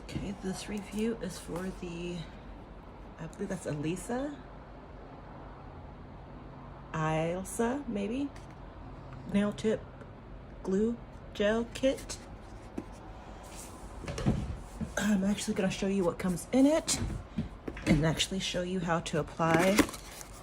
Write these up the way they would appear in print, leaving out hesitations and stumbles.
Okay, this review is for the, I believe that's AILLSA, maybe, nail tip glue gel kit. I'm actually going to show you what comes in it and actually show you how to apply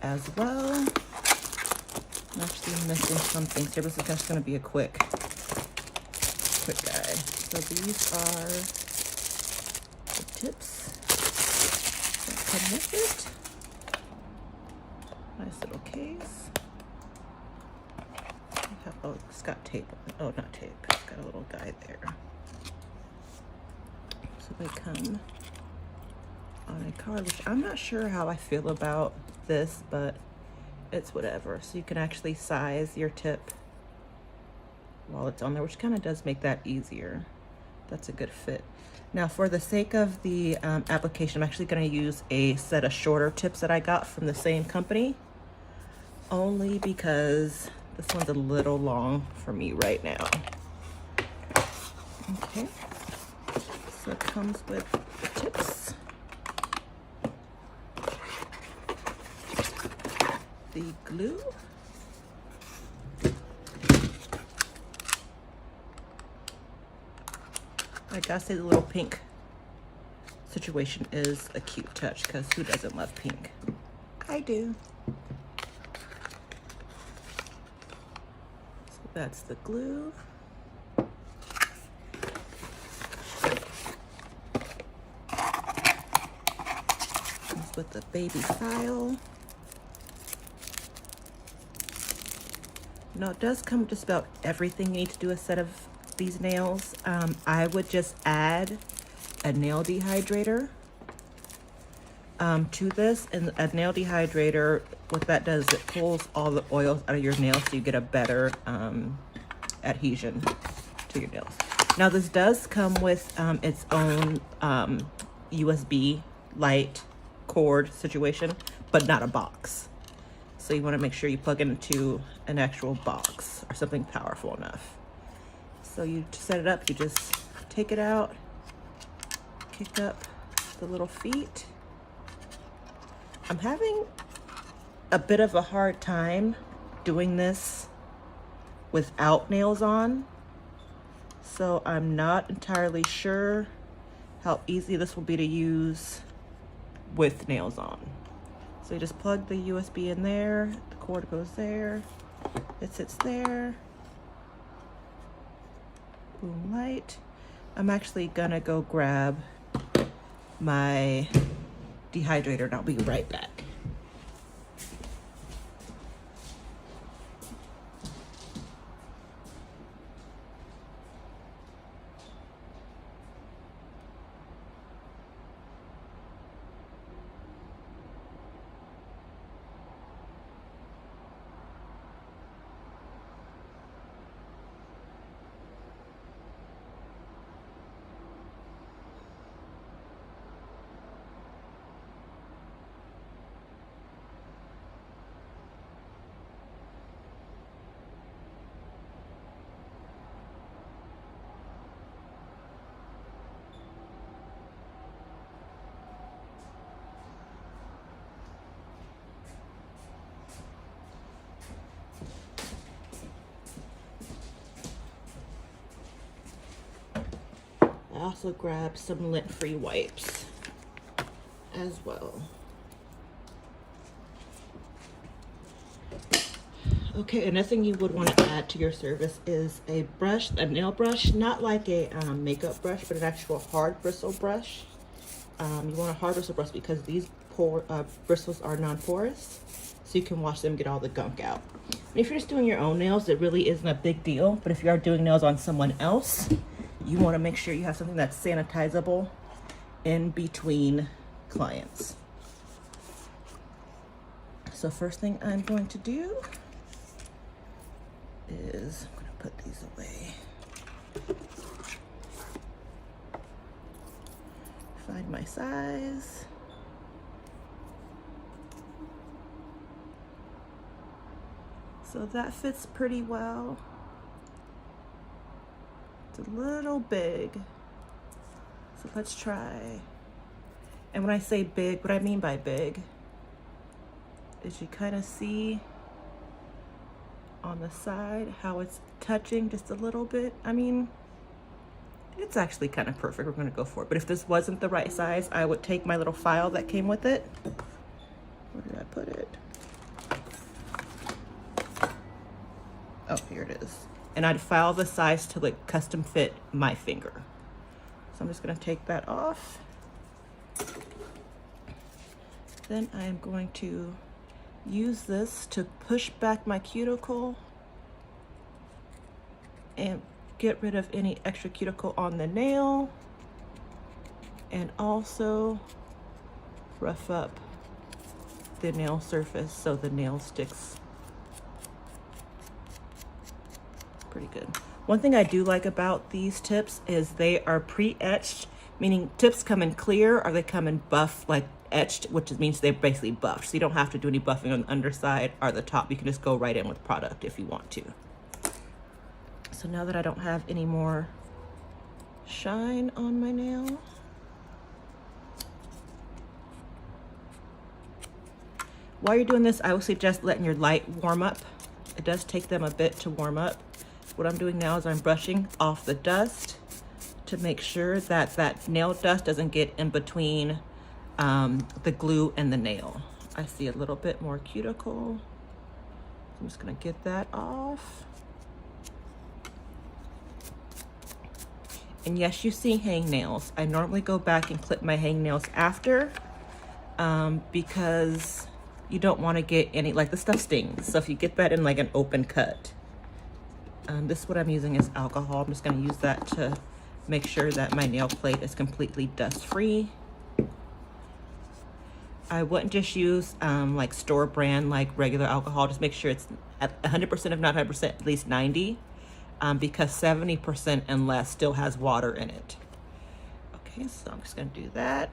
as well. I'm actually missing something, so this is just going to be a quick guide. So these are the tips that come with it. Nice little case. Oh, it's got tape. Oh, not tape. It's got a little guide there. So they come on a card, which I'm not sure how I feel about this, but it's whatever. So you can actually size your tip while it's on there, which kind of does make that easier. That's a good fit. Now, for the sake of the application, I'm actually going to use a set of shorter tips that I got from the same company, only because this one's a little long for me right now. Okay, so it comes with the tips, the glue, I gotta say the little pink situation is a cute touch, because who doesn't love pink? I do. So that's the glue. Comes with the baby file. Now it does come with just about everything you need to do a set of these nails. I would just add a nail dehydrator to this, and a nail dehydrator, what that does, it pulls all the oils out of your nails so you get a better adhesion to your nails. Now this does come with its own USB light cord situation, but not a box. So you want to make sure you plug it into an actual box or something powerful enough. So you set it up, you just take it out, kick up the little feet. I'm having a bit of a hard time doing this without nails on, so I'm not entirely sure how easy this will be to use with nails on. So you just plug the USB in there, the cord goes there, it sits there. Boom light. I'm actually gonna go grab my dehydrator and I'll be right back. I also grabbed some lint-free wipes as well. Okay, another thing you would want to add to your service is a brush, a nail brush, not like a makeup brush, but an actual hard bristle brush. You want a hard bristle brush because these bristles are non-porous, so you can wash them, get all the gunk out. And if you're just doing your own nails, it really isn't a big deal, but if you are doing nails on someone else, you want to make sure you have something that's sanitizable in between clients. So first thing I'm going to do is I'm going to put these away. Find my size. So that fits pretty well. It's a little big, So let's try. And when I say big, what I mean by big is you kind of see on the side how it's touching just a little bit. I mean, it's actually kind of perfect. We're gonna go for it. But if this wasn't the right size, I would take my little file that came with it. Where did I put it? Oh, here it is. And I'd file the size to like custom fit my finger. So I'm just gonna take that off. Then I am going to use this to push back my cuticle and get rid of any extra cuticle on the nail, and also rough up the nail surface so the nail sticks pretty good. One thing I do like about these tips is they are pre-etched, meaning tips come in clear or they come in buff, like etched, which means they're basically buffed. So you don't have to do any buffing on the underside or the top. You can just go right in with product if you want to. So now that I don't have any more shine on my nail, while you're doing this, I would suggest letting your light warm up. It does take them a bit to warm up. What I'm doing now is I'm brushing off the dust to make sure that that nail dust doesn't get in between the glue and the nail. I see a little bit more cuticle. I'm just gonna get that off. And yes, you see hangnails. I normally go back and clip my hangnails after because you don't want to get any, like the stuff stings. So if you get that in like an open cut, this what I'm using is alcohol. I'm just going to use that to make sure that my nail plate is completely dust free. I wouldn't just use like store brand, like regular alcohol. Just make sure it's at 100%, if not 100%, at least 90. Because 70% and less still has water in it. Okay, so I'm just gonna do that.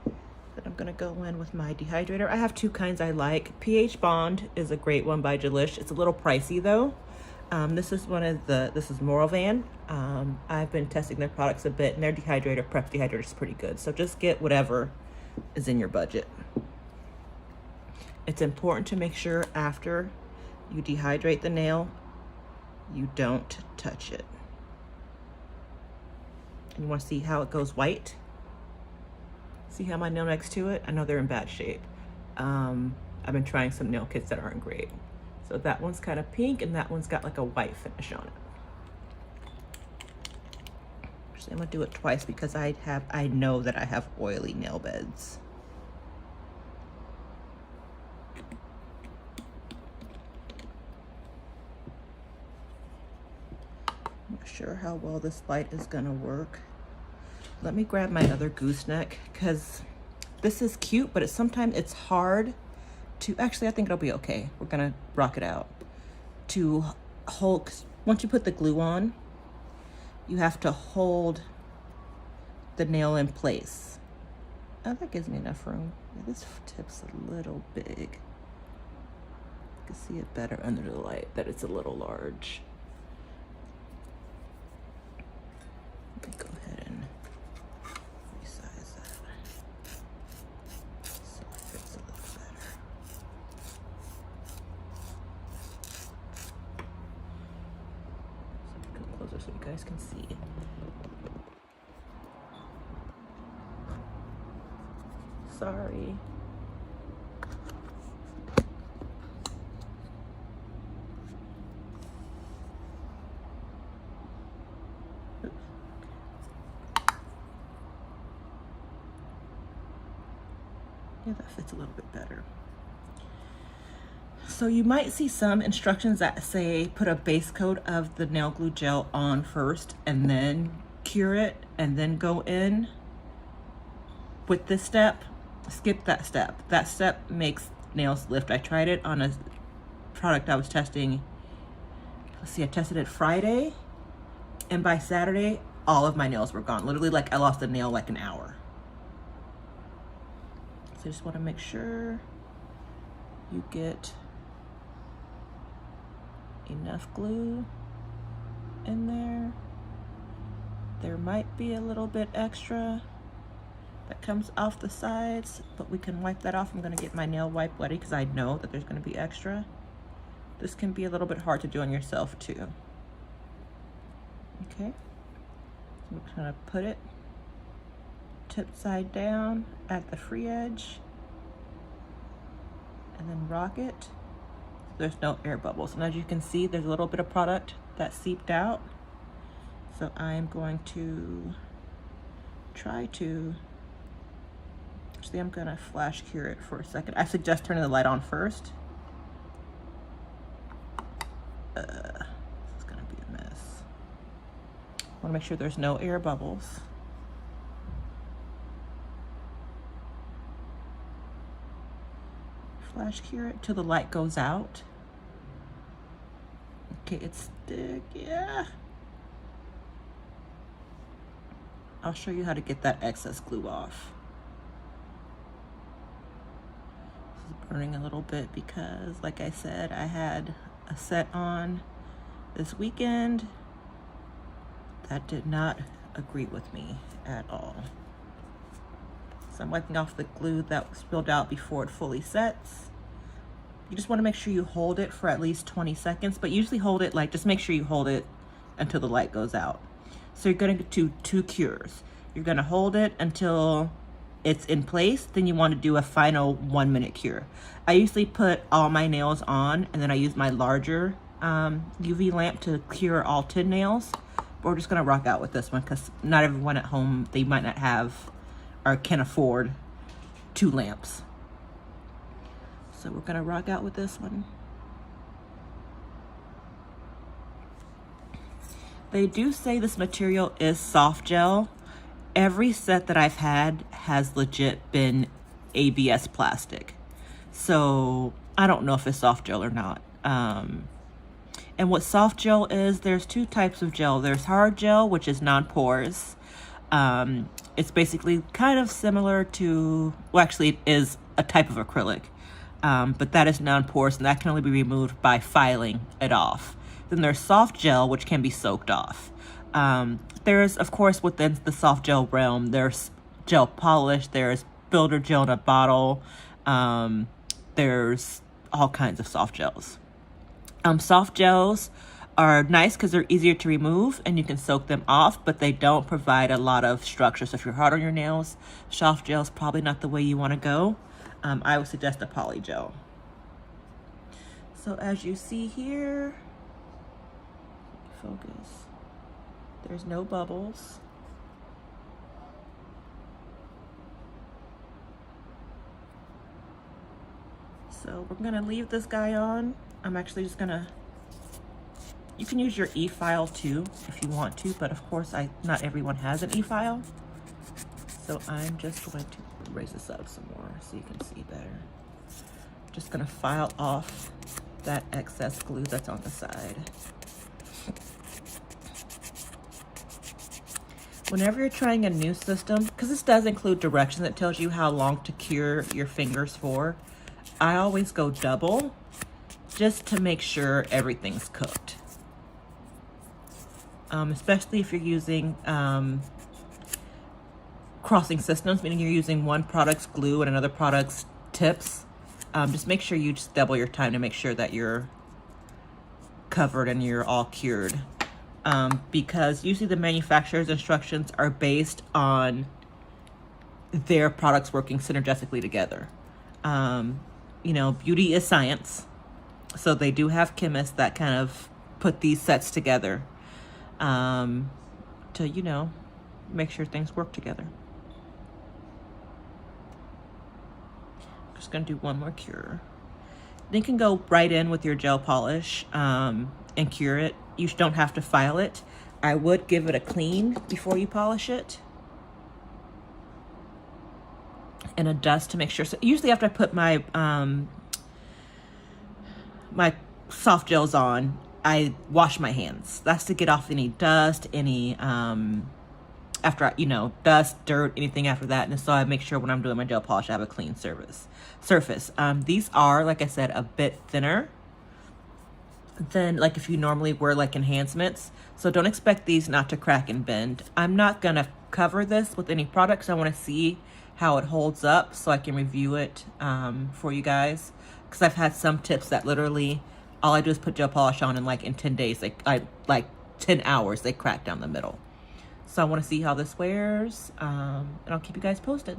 Then I'm gonna go in with my dehydrator. I have two kinds I like. pH Bond is a great one by Jalish. It's a little pricey though. This is Moralvan. I've been testing their products a bit, and their dehydrator, prep dehydrator, is pretty good. So just get whatever is in your budget. It's important to make sure after you dehydrate the nail, you don't touch it. And you want to see how it goes white? See how my nail next to it? I know they're in bad shape. I've been trying some nail kits that aren't great. So that one's kind of pink and that one's got like a white finish on it. Actually, I'm gonna do it twice because I know that I have oily nail beds. Not sure how well this light is gonna work. Let me grab my other gooseneck because this is cute, but sometimes it's hard to, actually I think it'll be okay. We're gonna rock it out. To hold, once you put the glue on, you have to hold the nail in place. Oh, that gives me enough room. Yeah, this tip's a little big. You can see it better under the light that it's a little large. Let me go ahead and resize that so it fits a little better. So come closer so you guys can see. Sorry. Yeah, that fits a little bit better. So you might see some instructions that say put a base coat of the nail glue gel on first and then cure it and then go in. With this step, skip that step. That step makes nails lift. I tried it on a product I was testing. Let's see, I tested it Friday, and by Saturday, all of my nails were gone. Literally, like I lost a nail like an hour. So I just want to make sure you get enough glue in there. There might be a little bit extra that comes off the sides, but we can wipe that off. I'm gonna get my nail wipe ready because I know that there's gonna be extra. This can be a little bit hard to do on yourself too. Okay, so I'm gonna put it tip side down at the free edge and then rock it so there's no air bubbles. And as you can see, there's a little bit of product that seeped out. So I'm going to try to, actually I'm gonna flash cure it for a second. I suggest turning the light on first. This is gonna be a mess. I wanna make sure there's no air bubbles. Flash cure it till the light goes out. Okay, it's thick, yeah. I'll show you how to get that excess glue off. This is burning a little bit because, like I said, I had a set on this weekend that did not agree with me at all. So I'm wiping off the glue that spilled out before it fully sets. You just want to make sure you hold it for at least 20 seconds, but usually hold it, like, just make sure you hold it until the light goes out. So you're going to do 2 cures. You're going to hold it until it's in place, then you want to do a final 1-minute cure. I usually put all my nails on, and then I use my larger UV lamp to cure all 10 nails. But we're just going to rock out with this one because not everyone at home, they might not have or can afford 2 lamps. So we're going to rock out with this one. They do say this material is soft gel. Every set that I've had has legit been ABS plastic. So I don't know if it's soft gel or not. And what soft gel is, there's 2 types of gel. There's hard gel, which is non-porous. It's basically kind of similar to, well, actually it is a type of acrylic. But that is non-porous and that can only be removed by filing it off. Then there's soft gel, which can be soaked off. There's, of course, within the soft gel realm, there's gel polish, there's builder gel in a bottle, there's all kinds of soft gels. Soft gels are nice because they're easier to remove and you can soak them off, but they don't provide a lot of structure. So if you're hard on your nails, soft gel is probably not the way you want to go. I would suggest a poly gel. So as you see here, focus, there's no bubbles. So we're gonna leave this guy on. I'm actually just gonna, you can use your e-file too if you want to, but of course not everyone has an e-file. So I'm just going to raise this up some more so you can see better. Just gonna file off that excess glue that's on the side. Whenever you're trying a new system, because this does include directions that tells you how long to cure your fingers for, I always go double just to make sure everything's cooked. Especially if you're using crossing systems, meaning you're using one product's glue and another product's tips. Just make sure you just double your time to make sure that you're covered and you're all cured. Because usually the manufacturer's instructions are based on their products working synergistically together. You know, beauty is science. So they do have chemists that kind of put these sets together to, you know, make sure things work together. Just gonna do one more cure. Then you can go right in with your gel polish and cure it. You don't have to file it. I would give it a clean before you polish it. And a dust to make sure. So usually after I put my my soft gels on, I wash my hands. That's to get off any dust, any after, you know, dust, dirt, anything after that. And so I make sure when I'm doing my gel polish, I have a clean surface. These are, like I said, a bit thinner. than like if you normally wear like enhancements. So don't expect these not to crack and bend. I'm not gonna cover this with any products. I want to see how it holds up so I can review it for you guys, because I've had some tips that literally all I do is put gel polish on and like in 10 days, like 10 hours, they crack down the middle. So I want to see how this wears, and I'll keep you guys posted.